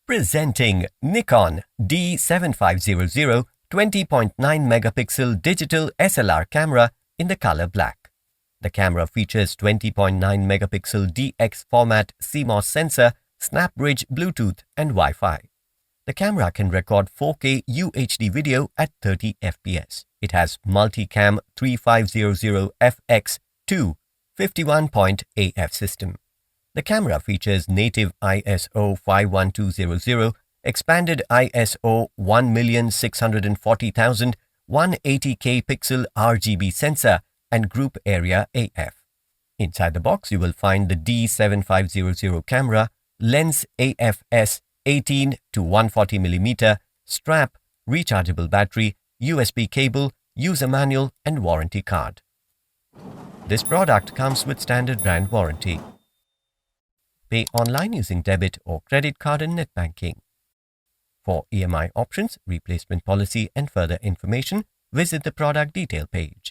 Presenting Nikon D7500 20.9MP digital SLR camera in the color black. The camera features 20.9MP DX format CMOS sensor, SnapBridge, Bluetooth and Wi-Fi. The camera can record 4K UHD video at 30 fps. It has multi-cam 3500fx2 51-point AF system. The camera features native ISO 51200, expanded ISO 1,640,000 180K pixel RGB sensor and group area AF. Inside the box, you will find the D7500 camera, lens APS-C 18-140mm, strap, rechargeable battery, USB cable, user manual and warranty card. This product comes with standard brand warranty. Pay online using debit or credit card and net banking. For EMI options, replacement policy and further information, visit the product detail page.